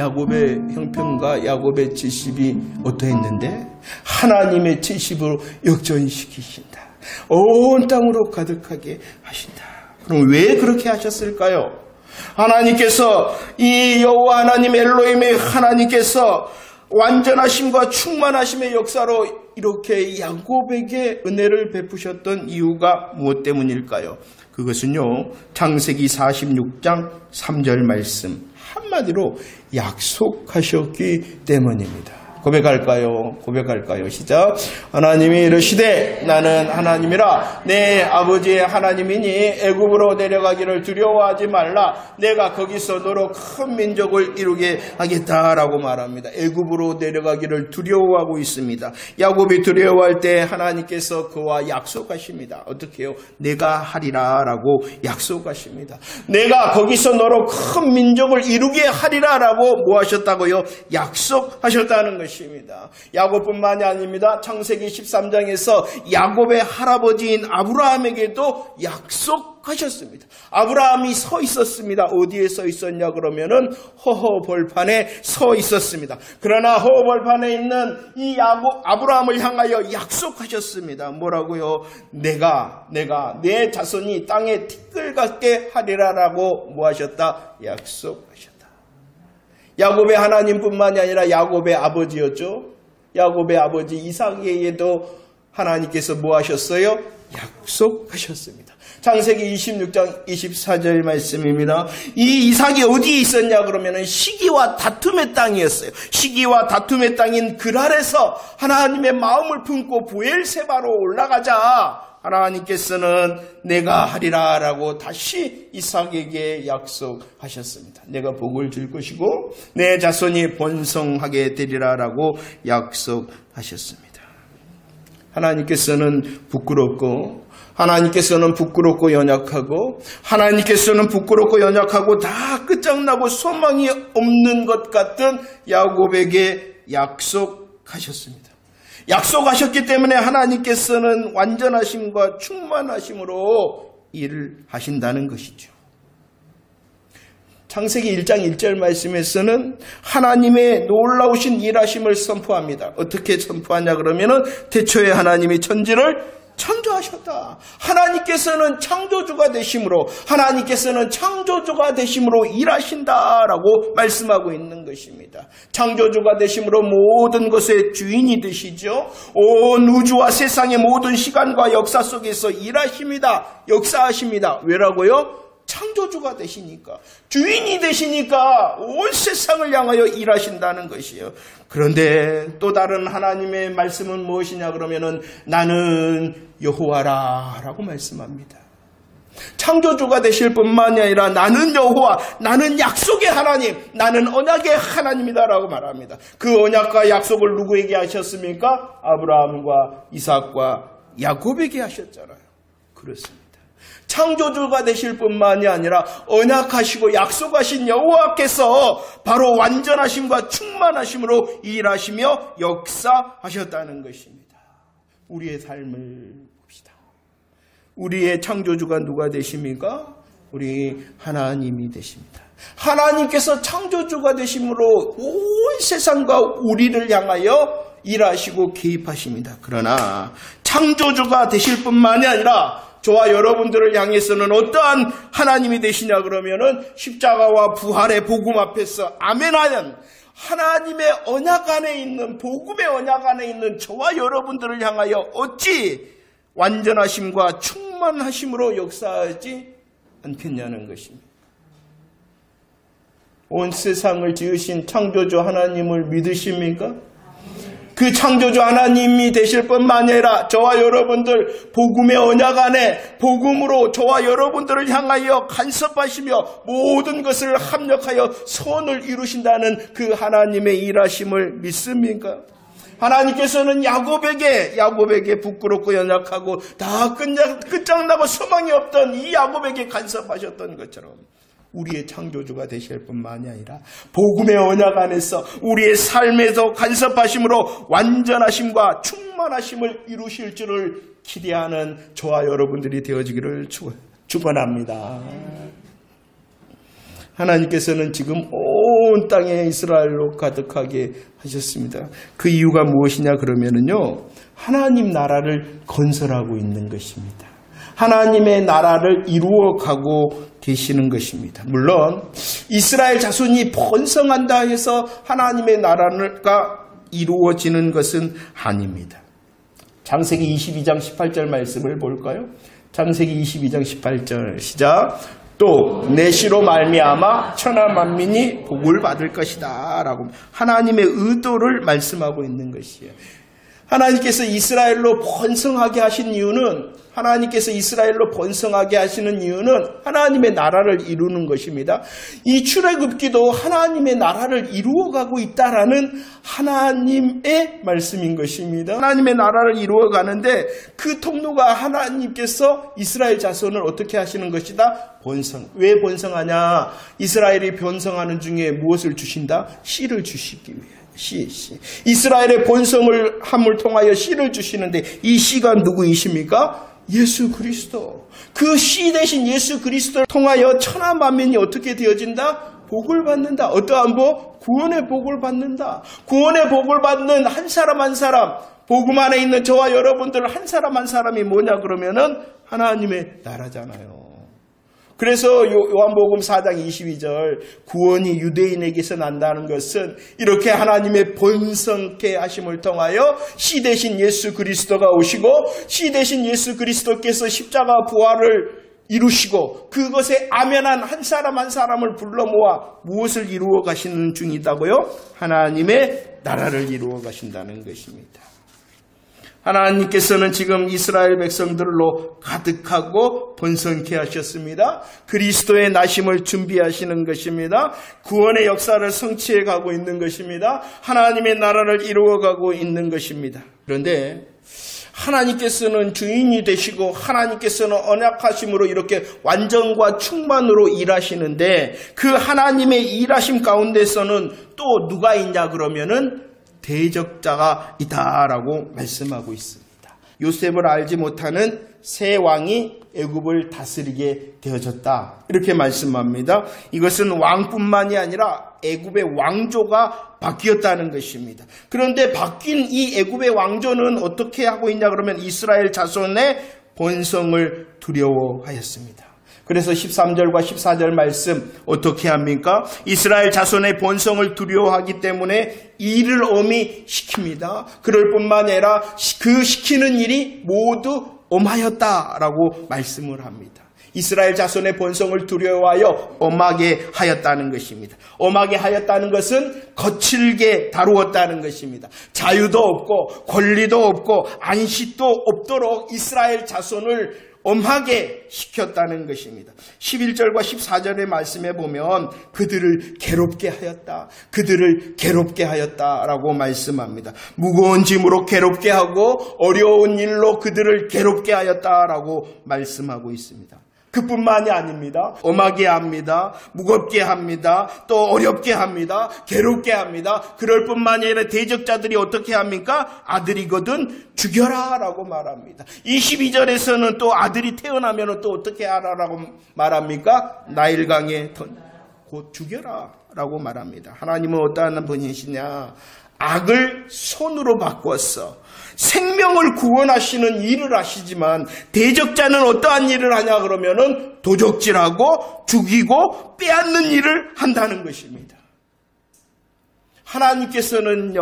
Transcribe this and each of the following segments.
야곱의 형편과 야곱의 70이 어떠했는데 하나님의 70으로 역전시키신다. 온 땅으로 가득하게 하신다. 그럼 왜 그렇게 하셨을까요? 하나님께서 이 여호와 하나님 엘로힘의 하나님께서 완전하심과 충만하심의 역사로 이렇게 야곱에게 은혜를 베푸셨던 이유가 무엇 때문일까요? 그것은요, 창세기 46장 3절 말씀 한마디로 약속하셨기 때문입니다. 고백할까요? 시작. 하나님이 이르시되 나는 하나님이라 내 아버지의 하나님이니 애굽으로 내려가기를 두려워하지 말라. 내가 거기서 너로 큰 민족을 이루게 하겠다라고 말합니다. 애굽으로 내려가기를 두려워하고 있습니다. 야곱이 두려워할 때 하나님께서 그와 약속하십니다. 어떻게 해요? 내가 하리라라고 약속하십니다. 내가 거기서 너로 큰 민족을 이루게 하리라라고 뭐 하셨다고요? 약속하셨다는 것입니다. 야곱뿐만이 아닙니다. 창세기 13장에서 야곱의 할아버지인 아브라함에게도 약속하셨습니다. 아브라함이 서 있었습니다. 어디에 서 있었냐 그러면은 허허벌판에 서 있었습니다. 그러나 허허벌판에 있는 이 아브라함을 향하여 약속하셨습니다. 뭐라고요? 내가 내 자손이 땅에 티끌같게 하리라라고 뭐 하셨다? 약속하셨다. 야곱의 하나님뿐만이 아니라 야곱의 아버지였죠. 야곱의 아버지 이삭에게도 하나님께서 뭐 하셨어요? 약속하셨습니다. 창세기 26장 24절 말씀입니다. 이 이삭이 어디에 있었냐 그러면은 시기와 다툼의 땅이었어요. 시기와 다툼의 땅인 그랄에서 하나님의 마음을 품고 부엘세바로 올라가자 하나님께서는 내가 하리라라고 다시 이삭에게 약속하셨습니다. 내가 복을 줄 것이고 내 자손이 번성하게 되리라라고 약속하셨습니다. 하나님께서는 부끄럽고 연약하고 하나님께서는 부끄럽고 연약하고 다 끝장나고 소망이 없는 것 같은 야곱에게 약속하셨습니다. 약속하셨기 때문에 하나님께서는 완전하심과 충만하심으로 일을 하신다는 것이죠. 창세기 1장 1절 말씀에서는 하나님의 놀라우신 일하심을 선포합니다. 어떻게 선포하냐 그러면은 태초에 하나님이 천지를 창조하셨다. 하나님께서는 창조주가 되심으로 일하신다라고 말씀하고 있는 것입니다. 창조주가 되심으로 모든 것의 주인이 되시죠. 온 우주와 세상의 모든 시간과 역사 속에서 일하십니다. 역사하십니다. 왜라고요? 창조주가 되시니까, 주인이 되시니까 온 세상을 향하여 일하신다는 것이에요. 그런데 또 다른 하나님의 말씀은 무엇이냐 그러면은 나는 여호와라 라고 말씀합니다. 창조주가 되실 뿐만이 아니라 나는 여호와, 나는 약속의 하나님, 나는 언약의 하나님이다 라고 말합니다. 그 언약과 약속을 누구에게 하셨습니까? 아브라함과 이삭과 야곱에게 하셨잖아요. 그렇습니다. 창조주가 되실 뿐만이 아니라 언약하시고 약속하신 여호와께서 바로 완전하심과 충만하심으로 일하시며 역사하셨다는 것입니다. 우리의 삶을 봅시다. 우리의 창조주가 누가 되십니까? 우리 하나님이 되십니다. 하나님께서 창조주가 되심으로 온 세상과 우리를 향하여 일하시고 개입하십니다. 그러나 창조주가 되실 뿐만이 아니라 저와 여러분들을 향해서는 어떠한 하나님이 되시냐 그러면은 십자가와 부활의 복음 앞에서 아멘하는 하나님의 언약 안에 있는, 복음의 언약 안에 있는 저와 여러분들을 향하여 어찌 완전하심과 충만하심으로 역사하지 않겠냐는 것입니다. 온 세상을 지으신 창조주 하나님을 믿으십니까? 그 창조주 하나님이 되실 뿐만 아니라 저와 여러분들 복음의 언약 안에 복음으로 저와 여러분들을 향하여 간섭하시며 모든 것을 합력하여 선을 이루신다는 그 하나님의 일하심을 믿습니까? 하나님께서는 야곱에게 부끄럽고 연약하고 다 끝장나고 소망이 없던 이 야곱에게 간섭하셨던 것처럼 우리의 창조주가 되실 뿐만이 아니라 복음의 언약 안에서 우리의 삶에서 간섭하심으로 완전하심과 충만하심을 이루실 줄을 기대하는 저와 여러분들이 되어지기를 축원합니다. 하나님께서는 지금 온 땅에 이스라엘로 가득하게 하셨습니다. 그 이유가 무엇이냐 그러면은요, 하나님 나라를 건설하고 있는 것입니다. 하나님의 나라를 이루어가고 계시는 것입니다. 물론 이스라엘 자손이 번성한다 해서 하나님의 나라가 이루어지는 것은 아닙니다. 창세기 22장 18절 말씀을 볼까요? 창세기 22장 18절 시작. 또 내시로 말미암아 천하 만민이 복을 받을 것이다 라고 하나님의 의도를 말씀하고 있는 것이에요. 하나님께서 이스라엘로 번성하게 하신 이유는, 하나님께서 이스라엘로 번성하게 하시는 이유는 하나님의 나라를 이루는 것입니다. 이 출애굽기도 하나님의 나라를 이루어가고 있다라는 하나님의 말씀인 것입니다. 하나님의 나라를 이루어가는데 그 통로가 하나님께서 이스라엘 자손을 어떻게 하시는 것이다? 번성. 왜 번성하냐? 이스라엘이 번성하는 중에 무엇을 주신다? 씨를 주시기 위해. 씨. 이스라엘의 번성을 함을 통하여 씨를 주시는데 이 씨가 누구이십니까? 예수 그리스도. 그 씨 대신 예수 그리스도를 통하여 천하 만민이 어떻게 되어진다? 복을 받는다. 어떠한 복? 구원의 복을 받는다. 구원의 복을 받는 한 사람 한 사람, 복음 안에 있는 저와 여러분들 한 사람 한 사람이 뭐냐 그러면은 하나님의 나라잖아요. 그래서 요한복음 4장 22절 구원이 유대인에게서 난다는 것은 이렇게 하나님의 번성케 하심을 통하여 씨 대신 예수 그리스도가 오시고 씨 대신 예수 그리스도께서 십자가 부활을 이루시고 그것에 아멘한 한 사람 한 사람을 불러 모아 무엇을 이루어 가시는 중이다고요? 하나님의 나라를 이루어 가신다는 것입니다. 하나님께서는 지금 이스라엘 백성들로 가득하고 번성케 하셨습니다. 그리스도의 나심을 준비하시는 것입니다. 구원의 역사를 성취해 가고 있는 것입니다. 하나님의 나라를 이루어가고 있는 것입니다. 그런데 하나님께서는 주인이 되시고 하나님께서는 언약하심으로 이렇게 완전과 충만으로 일하시는데 그 하나님의 일하심 가운데서는 또 누가 있냐 그러면은 대적자가 있다라고 말씀하고 있습니다. 요셉을 알지 못하는 새 왕이 애굽을 다스리게 되어졌다. 이렇게 말씀합니다. 이것은 왕뿐만이 아니라 애굽의 왕조가 바뀌었다는 것입니다. 그런데 바뀐 이 애굽의 왕조는 어떻게 하고 있냐 그러면 이스라엘 자손의 번성을 두려워하였습니다. 그래서 13절과 14절 말씀 어떻게 합니까? 이스라엘 자손의 번성을 두려워하기 때문에 일을 엄히 시킵니다. 그럴 뿐만 아니라 그 시키는 일이 모두 엄하였다라고 말씀을 합니다. 이스라엘 자손의 번성을 두려워하여 엄하게 하였다는 것입니다. 엄하게 하였다는 것은 거칠게 다루었다는 것입니다. 자유도 없고 권리도 없고 안식도 없도록 이스라엘 자손을 엄하게 시켰다는 것입니다. 11절과 14절의 말씀에 보면 그들을 괴롭게 하였다. 그들을 괴롭게 하였다라고 말씀합니다. 무거운 짐으로 괴롭게 하고 어려운 일로 그들을 괴롭게 하였다라고 말씀하고 있습니다. 그뿐만이 아닙니다. 엄하게 합니다. 무겁게 합니다. 또 어렵게 합니다. 괴롭게 합니다. 그럴 뿐만이 아니라 대적자들이 어떻게 합니까? 아들이거든 죽여라 라고 말합니다. 22절에서는 또 아들이 태어나면 또 어떻게 하라라고 말합니까? 나일강에 곧 죽여라 라고 말합니다. 하나님은 어떠한 분이시냐? 악을 손으로 바꾸었어. 생명을 구원하시는 일을 하시지만 대적자는 어떠한 일을 하냐 그러면은 도적질하고 죽이고 빼앗는 일을 한다는 것입니다. 하나님께서는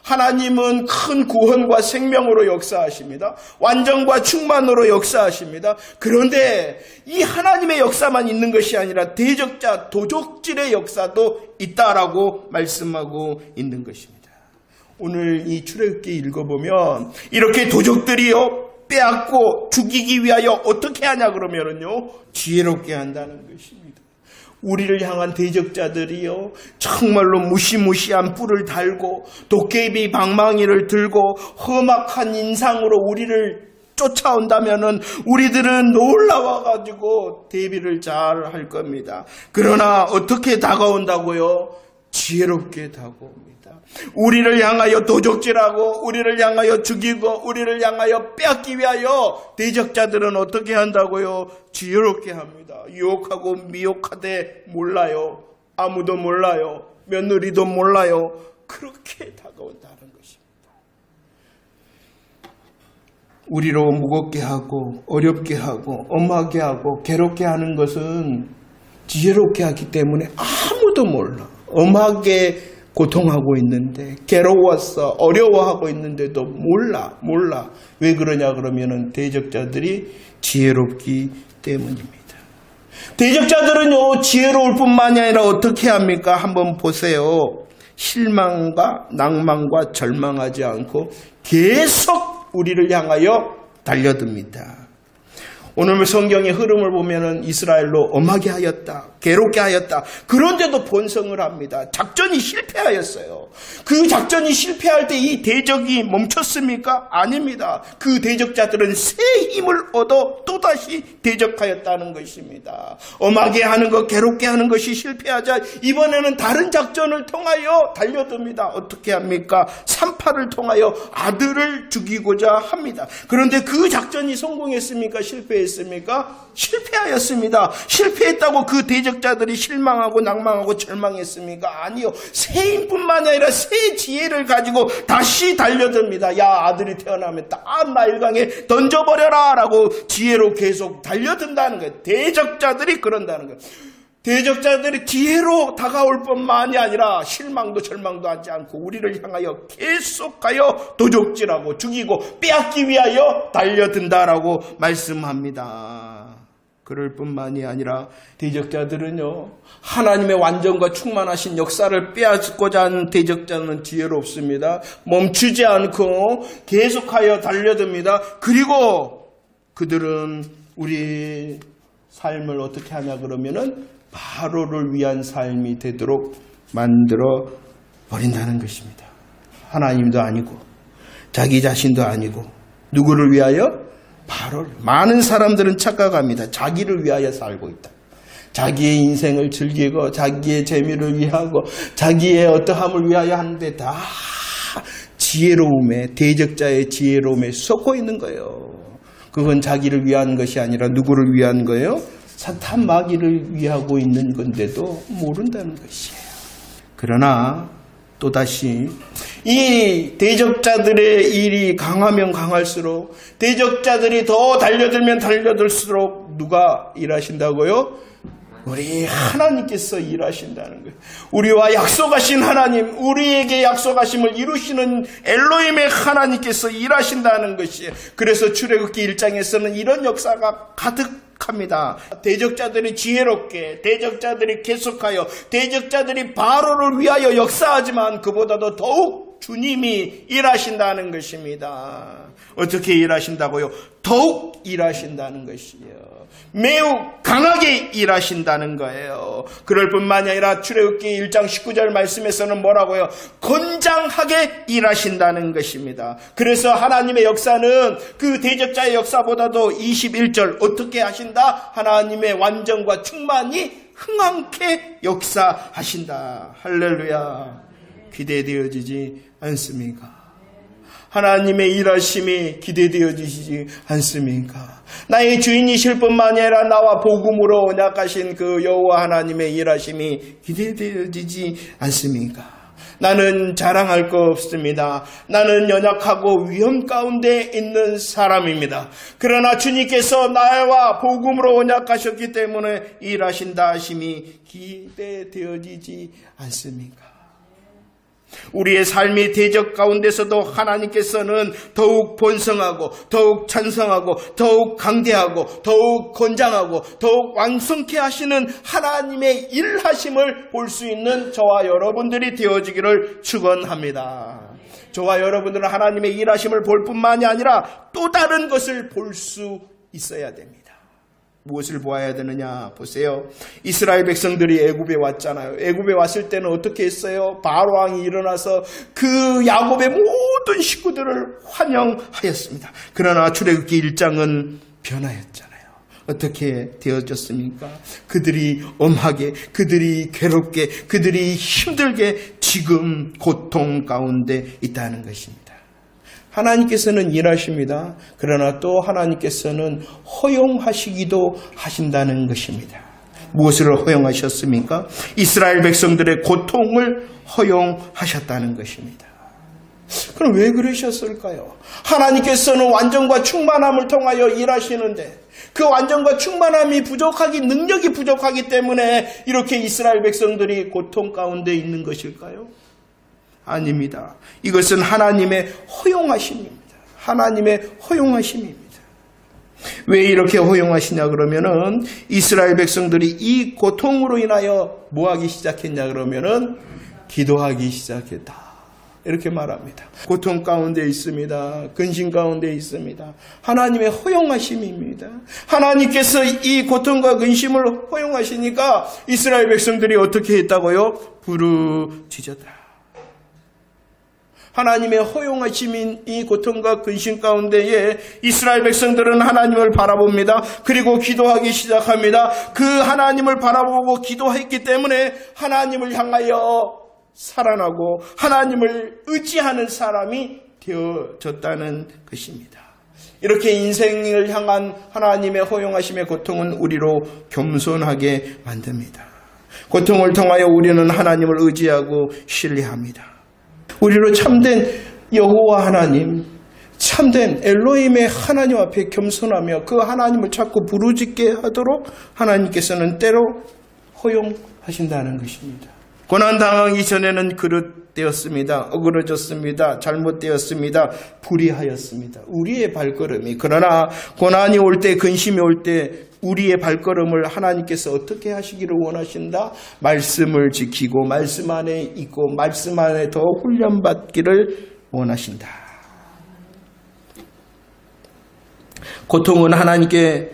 하나님은 큰 구원과 생명으로 역사하십니다. 완전과 충만으로 역사하십니다. 그런데 이 하나님의 역사만 있는 것이 아니라 대적자, 도적질의 역사도 있다라고 말씀하고 있는 것입니다. 오늘 이 출애굽기 읽어보면 이렇게 도적들이요 빼앗고 죽이기 위하여 어떻게 하냐 그러면은요 지혜롭게 한다는 것입니다. 우리를 향한 대적자들이요 정말로 무시무시한 뿔을 달고 도깨비 방망이를 들고 험악한 인상으로 우리를 쫓아온다면은 우리들은 놀라워가지고 대비를 잘 할 겁니다. 그러나 어떻게 다가온다고요? 지혜롭게 다가옵니다. 우리를 향하여 도적질하고 우리를 향하여 죽이고 우리를 향하여 빼앗기 위하여 대적자들은 어떻게 한다고요? 지혜롭게 합니다. 유혹하고 미혹하되 몰라요. 아무도 몰라요. 며느리도 몰라요. 그렇게 다가온다는 것입니다. 우리로 무겁게 하고 어렵게 하고 엄하게 하고 괴롭게 하는 것은 지혜롭게 하기 때문에 아무도 몰라. 엄하게 고통하고 있는데, 괴로워서 어려워하고 있는데도 몰라. 왜 그러냐 그러면은 대적자들이 지혜롭기 때문입니다. 대적자들은요, 지혜로울 뿐만이 아니라 어떻게 합니까? 한번 보세요. 실망과 낭만과 절망하지 않고 계속 우리를 향하여 달려듭니다. 오늘 성경의 흐름을 보면은 이스라엘로 엄하게 하였다, 괴롭게 하였다. 그런데도 번성을 합니다. 작전이 실패하였어요. 그 작전이 실패할 때 이 대적이 멈췄습니까? 아닙니다. 그 대적자들은 새 힘을 얻어 또다시 대적하였다는 것입니다. 엄하게 하는 것, 괴롭게 하는 것이 실패하자 이번에는 다른 작전을 통하여 달려듭니다. 어떻게 합니까? 산파를 통하여 아들을 죽이고자 합니다. 그런데 그 작전이 성공했습니까? 실패했습니까? 실패하였습니다. 실패했다고 그 대적자들이 실망하고 낭망하고 절망했습니까? 아니요. 새 힘뿐만 아니라 새 지혜를 가지고 다시 달려듭니다. 야, 아들이 태어나면 딱 나일강에 던져버려라 라고 지혜로 계속 달려든다는 거예요. 대적자들이 그런다는 거예요. 대적자들이 지혜로 다가올 뿐만이 아니라 실망도 절망도 하지 않고 우리를 향하여 계속하여 도적질하고 죽이고 빼앗기 위하여 달려든다라고 말씀합니다. 그럴 뿐만이 아니라 대적자들은요, 하나님의 완전과 충만하신 역사를 빼앗고자 하는 대적자는 지혜롭습니다. 멈추지 않고 계속하여 달려듭니다. 그리고 그들은 우리 삶을 어떻게 하냐 그러면은 바로를 위한 삶이 되도록 만들어 버린다는 것입니다. 하나님도 아니고 자기 자신도 아니고 누구를 위하여? 바로를. 많은 사람들은 착각합니다. 자기를 위하여 살고 있다. 자기의 인생을 즐기고 자기의 재미를 위하고 자기의 어떠함을 위하여 하는데 다 지혜로움에, 대적자의 지혜로움에 쏟고 있는 거예요. 그건 자기를 위한 것이 아니라 누구를 위한 거예요? 사탄 마귀를 위하고 있는 건데도 모른다는 것이에요. 그러나 또다시 이 대적자들의 일이 강하면 강할수록, 대적자들이 더 달려들면 달려들수록 누가 일하신다고요? 우리 하나님께서 일하신다는 거예요. 우리와 약속하신 하나님, 우리에게 약속하심을 이루시는 엘로힘의 하나님께서 일하신다는 것이에요. 그래서 출애굽기 1장에서는 이런 역사가 가득합니다. 대적자들이 지혜롭게, 대적자들이 계속하여, 대적자들이 바로를 위하여 역사하지만 그보다도 더욱 주님이 일하신다는 것입니다. 어떻게 일하신다고요? 더욱 일하신다는 것이에요. 매우 강하게 일하신다는 거예요. 그럴 뿐만이 아니라 출애굽기 1장 19절 말씀에서는 뭐라고요? 건장하게 일하신다는 것입니다. 그래서 하나님의 역사는 그 대적자의 역사보다도 21절 어떻게 하신다? 하나님의 완전과 충만이 흥황케 역사하신다. 할렐루야. 기대되어지지 않습니까? 하나님의 일하심이 기대되어지지 않습니까? 나의 주인이실 뿐만 아니라 나와 복음으로 언약하신 그 여호와 하나님의 일하심이 기대되어지지 않습니까? 나는 자랑할 거 없습니다. 나는 연약하고 위험 가운데 있는 사람입니다. 그러나 주님께서 나와 복음으로 언약하셨기 때문에 일하신다 하심이 기대되어지지 않습니까? 우리의 삶의 대적 가운데서도 하나님께서는 더욱 번성하고 더욱 찬성하고 더욱 강대하고 더욱 건장하고 더욱 왕성케 하시는 하나님의 일하심을 볼 수 있는 저와 여러분들이 되어지기를 축원합니다. 저와 여러분들은 하나님의 일하심을 볼 뿐만이 아니라 또 다른 것을 볼 수 있어야 됩니다. 무엇을 보아야 되느냐 보세요. 이스라엘 백성들이 애굽에 왔잖아요. 애굽에 왔을 때는 어떻게 했어요? 바로 왕이 일어나서 그 야곱의 모든 식구들을 환영하였습니다. 그러나 출애굽기 1장은 변화였잖아요. 어떻게 되어졌습니까? 그들이 엄하게, 그들이 괴롭게, 그들이 힘들게 지금 고통 가운데 있다는 것입니다. 하나님께서는 일하십니다. 그러나 또 하나님께서는 허용하시기도 하신다는 것입니다. 무엇을 허용하셨습니까? 이스라엘 백성들의 고통을 허용하셨다는 것입니다. 그럼 왜 그러셨을까요? 하나님께서는 완전과 충만함을 통하여 일하시는데 그 완전과 충만함이 능력이 부족하기 때문에 이렇게 이스라엘 백성들이 고통 가운데 있는 것일까요? 아닙니다. 이것은 하나님의 허용하심입니다. 하나님의 허용하심입니다. 왜 이렇게 허용하시냐 그러면은 이스라엘 백성들이 이 고통으로 인하여 뭐 하기 시작했냐 그러면은 기도하기 시작했다. 이렇게 말합니다. 고통 가운데 있습니다. 근심 가운데 있습니다. 하나님의 허용하심입니다. 하나님께서 이 고통과 근심을 허용하시니까 이스라엘 백성들이 어떻게 했다고요? 부르짖었다. 하나님의 허용하심인 이 고통과 근심 가운데에 이스라엘 백성들은 하나님을 바라봅니다. 그리고 기도하기 시작합니다. 그 하나님을 바라보고 기도했기 때문에 하나님을 향하여 살아나고 하나님을 의지하는 사람이 되어졌다는 것입니다. 이렇게 인생을 향한 하나님의 허용하심의 고통은 우리로 겸손하게 만듭니다. 고통을 통하여 우리는 하나님을 의지하고 신뢰합니다. 우리로 참된 여호와 하나님, 참된 엘로힘의 하나님 앞에 겸손하며 그 하나님을 자꾸 부르짖게 하도록 하나님께서는 때로 허용하신다는 것입니다. 고난당하기 전에는 그릇되었습니다. 어그러졌습니다. 잘못되었습니다. 불의하였습니다. 우리의 발걸음이. 그러나 고난이 올 때, 근심이 올 때 우리의 발걸음을 하나님께서 어떻게 하시기를 원하신다? 말씀을 지키고 말씀 안에 있고 말씀 안에 더 훈련받기를 원하신다. 고통은 하나님께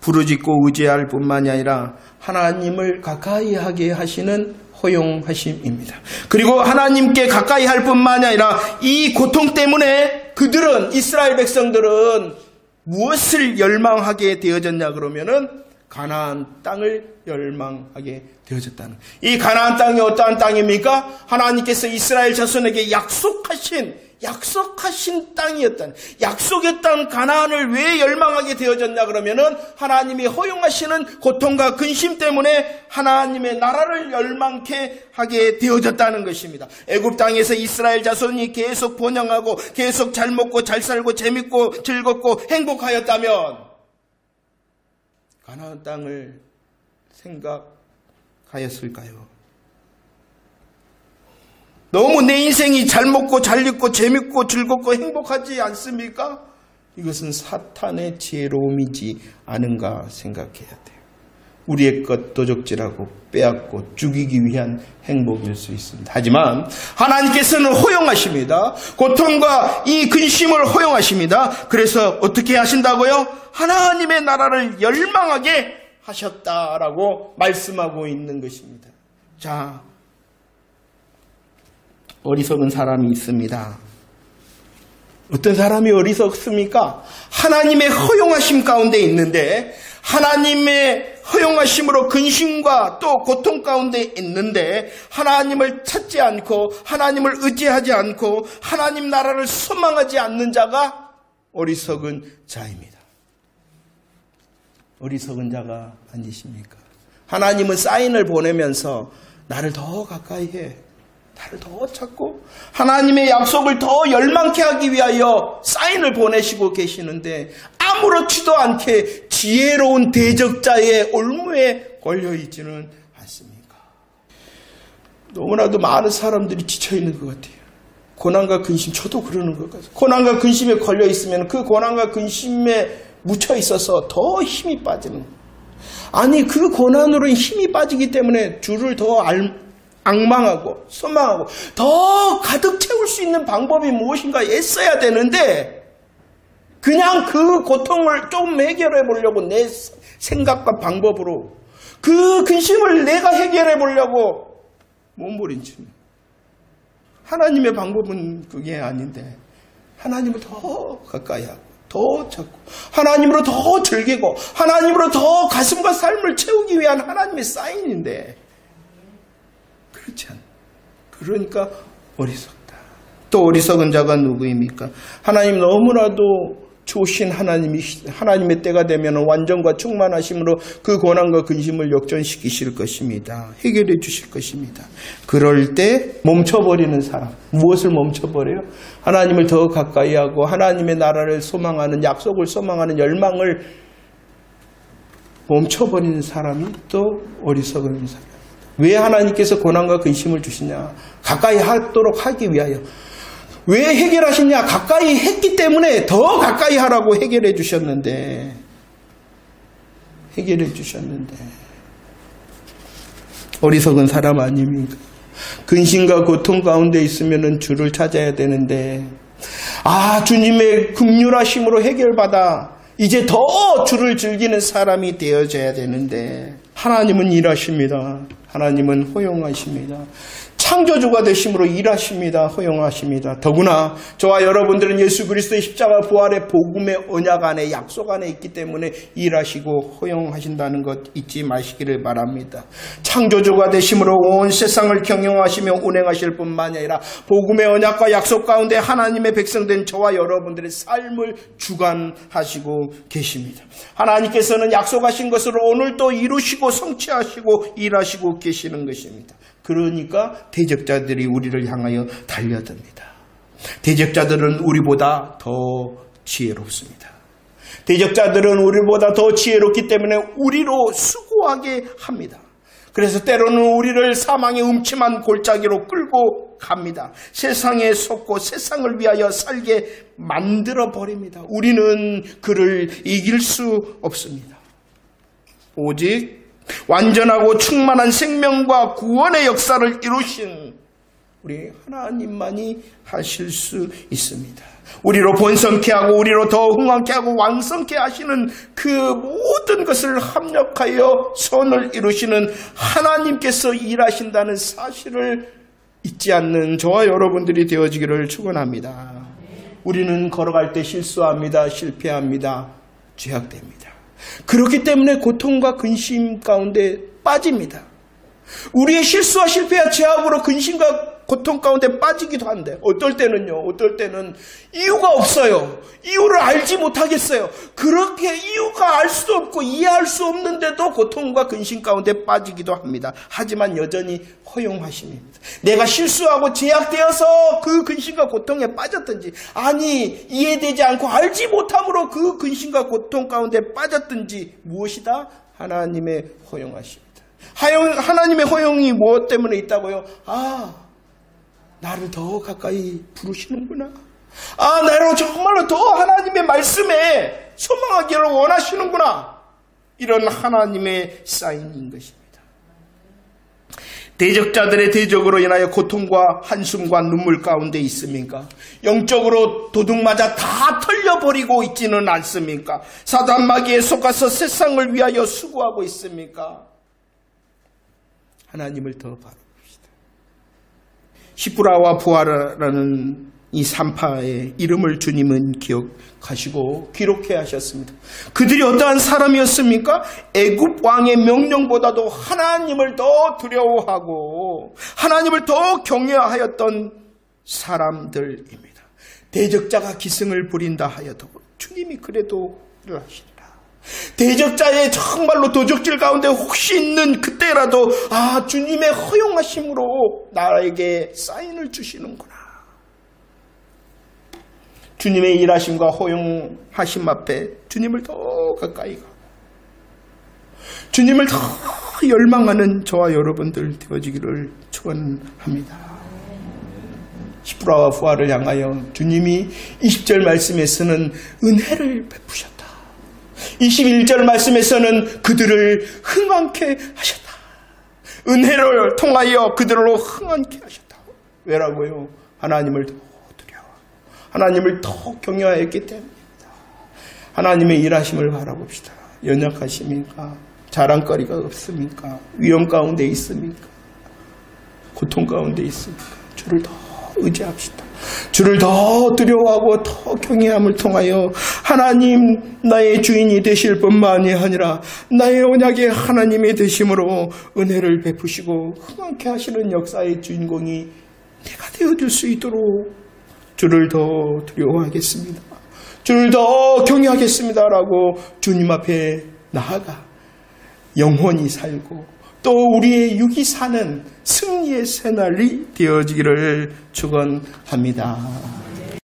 부르짖고 의지할 뿐만이 아니라 하나님을 가까이 하게 하시는 허용하심입니다. 그리고 하나님께 가까이 할 뿐만이 아니라 이 고통 때문에 그들은, 이스라엘 백성들은 무엇을 열망하게 되어졌냐 그러면은 가나안 땅을 열망하게 되어졌다는. 이 가나안 땅이 어떠한 땅입니까? 하나님께서 이스라엘 자손에게 약속하신 땅이었다는. 약속의 땅 가나안을 왜 열망하게 되어졌냐 그러면은 하나님이 허용하시는 고통과 근심 때문에 하나님의 나라를 열망케 하게 되어졌다는 것입니다. 애굽 땅에서 이스라엘 자손이 계속 번영하고 계속 잘 먹고 잘 살고 재밌고 즐겁고 행복하였다면 가나안 땅을 생각하였을까요? 너무 내 인생이 잘 먹고 잘 입고 재밌고 즐겁고 행복하지 않습니까? 이것은 사탄의 지혜로움이지 않은가 생각해야 돼요. 우리의 것 도적질하고 빼앗고 죽이기 위한 행복일 수 있습니다. 하지만 하나님께서는 허용하십니다. 고통과 이 근심을 허용하십니다. 그래서 어떻게 하신다고요? 하나님의 나라를 열망하게 하셨다라고 말씀하고 있는 것입니다. 자, 어리석은 사람이 있습니다. 어떤 사람이 어리석습니까? 하나님의 허용하심 가운데 있는데, 하나님의 허용하심으로 근심과 또 고통 가운데 있는데 하나님을 찾지 않고 하나님을 의지하지 않고 하나님 나라를 소망하지 않는 자가 어리석은 자입니다. 어리석은 자가 아니십니까? 하나님은 사인을 보내면서 나를 더 가까이 해, 나를 더 찾고 하나님의 약속을 더 열망케 하기 위하여 사인을 보내시고 계시는데 아무렇지도 않게 지혜로운 대적자의 올무에 걸려있지는 않습니까? 너무나도 많은 사람들이 지쳐있는 것 같아요. 고난과 근심, 저도 그러는 것 같아요. 고난과 근심에 걸려있으면 그 고난과 근심에 묻혀있어서 더 힘이 빠지는 거예요. 아니, 그 고난으로 힘이 빠지기 때문에 주를 더 앙망하고 소망하고 더 가득 채울 수 있는 방법이 무엇인가 애써야 되는데 그냥 그 고통을 좀 해결해 보려고 내 생각과 방법으로 그 근심을 내가 해결해 보려고 몸부림칩니다. 하나님의 방법은 그게 아닌데 하나님을 더 가까이 하고 더 찾고 하나님으로 더 즐기고 하나님으로 더 가슴과 삶을 채우기 위한 하나님의 사인인데 그렇지 않아. 그러니까 어리석다. 또 어리석은 자가 누구입니까? 하나님 너무나도 좋으신 하나님의 때가 되면 완전과 충만하심으로 그 고난과 근심을 역전시키실 것입니다. 해결해 주실 것입니다. 그럴 때 멈춰버리는 사람, 무엇을 멈춰버려요? 하나님을 더 가까이 하고 하나님의 나라를 소망하는, 약속을 소망하는 열망을 멈춰버리는 사람이 또 어리석은 사람입니다. 왜 하나님께서 고난과 근심을 주시냐? 가까이 하도록 하기 위하여. 왜 해결하시냐? 가까이 했기 때문에 더 가까이 하라고 해결해 주셨는데, 어리석은 사람 아닙니까? 근심과 고통 가운데 있으면 주를 찾아야 되는데, 주님의 긍휼하심으로 해결받아 이제 더 주를 즐기는 사람이 되어져야 되는데, 하나님은 일하십니다. 하나님은 허용하십니다. 창조주가 되심으로 일하십니다. 허용하십니다. 더구나 저와 여러분들은 예수 그리스도의 십자가 부활의 복음의 언약 안에, 약속 안에 있기 때문에 일하시고 허용하신다는 것 잊지 마시기를 바랍니다. 창조주가 되심으로 온 세상을 경영하시며 운행하실 뿐만이 아니라 복음의 언약과 약속 가운데 하나님의 백성된 저와 여러분들의 삶을 주관하시고 계십니다. 하나님께서는 약속하신 것을 오늘도 이루시고 성취하시고 일하시고 계시는 것입니다. 그러니까 대적자들이 우리를 향하여 달려듭니다. 대적자들은 우리보다 더 지혜롭습니다. 대적자들은 우리보다 더 지혜롭기 때문에 우리로 수고하게 합니다. 그래서 때로는 우리를 사망의 음침한 골짜기로 끌고 갑니다. 세상에 속고 세상을 위하여 살게 만들어 버립니다. 우리는 그를 이길 수 없습니다. 오직 완전하고 충만한 생명과 구원의 역사를 이루신 우리 하나님만이 하실 수 있습니다. 우리로 번성케 하고 우리로 더 흥왕케 하고 왕성케 하시는 그 모든 것을 합력하여 선을 이루시는 하나님께서 일하신다는 사실을 잊지 않는 저와 여러분들이 되어지기를 축원합니다. 우리는 걸어갈 때 실수합니다. 실패합니다. 죄악됩니다. 그렇기 때문에 고통과 근심 가운데 빠집니다. 우리의 실수와 실패와 죄악으로 근심과 고통 가운데 빠지기도 한데, 어떨 때는 이유가 없어요. 이유를 알지 못하겠어요. 그렇게 이유가 알 수도 없고 이해할 수 없는데도 고통과 근심 가운데 빠지기도 합니다. 하지만 여전히 허용하심입니다. 내가 실수하고 제약되어서 그 근심과 고통에 빠졌든지, 아니 이해되지 않고 알지 못함으로 그 근심과 고통 가운데 빠졌든지, 무엇이다? 하나님의 허용하십니다. 하나님의 허용이 무엇 때문에 있다고요? 나를 더 가까이 부르시는구나. 나를 정말로 더 하나님의 말씀에 소망하기를 원하시는구나. 이런 하나님의 사인인 것입니다. 대적자들의 대적으로 인하여 고통과 한숨과 눈물 가운데 있습니까? 영적으로 도둑맞아 다 털려버리고 있지는 않습니까? 사단마귀에 속아서 세상을 위하여 수고하고 있습니까? 하나님을 더 바라봅시다. 시브라와 부하라는 이 3파의 이름을 주님은 기억하시고 기록해 하셨습니다. 그들이 어떠한 사람이었습니까? 애굽 왕의 명령보다도 하나님을 더 두려워하고 하나님을 더 경외하였던 사람들입니다. 대적자가 기승을 부린다 하여도 주님이 그래도 일하시리라. 대적자의 정말로 도적질 가운데 혹시 있는 그때라도 주님의 허용하심으로 나에게 사인을 주시는구나. 주님의 일하심과 허용하심 앞에 주님을 더 가까이 가고 주님을 더 열망하는 저와 여러분들 되어지기를 축원합니다. 시브라와 부하를 향하여 주님이 20절 말씀에서는 은혜를 베푸셨다. 21절 말씀에서는 그들을 흥왕케 하셨다. 은혜를 통하여 그들로 흥왕케 하셨다. 왜라고요? 하나님을 더 두려워, 하나님을 더 경외하였기 때문입니다. 하나님의 일하심을 바라봅시다. 연약하십니까? 자랑거리가 없습니까? 위험 가운데 있습니까? 고통 가운데 있습니까? 주를 더 의지합시다. 주를 더 두려워하고 더 경외함을 통하여 하나님 나의 주인이 되실 뿐만이 아니라 나의 언약의 하나님이 되심으로 은혜를 베푸시고 흥왕케 하시는 역사의 주인공이 내가 되어줄 수 있도록 주를 더 두려워하겠습니다. 주를 더 경외하겠습니다라고 주님 앞에 나아가 영혼이 살고 또 우리의 육이 사는 승리의 새날이 되어지기를 축원합니다.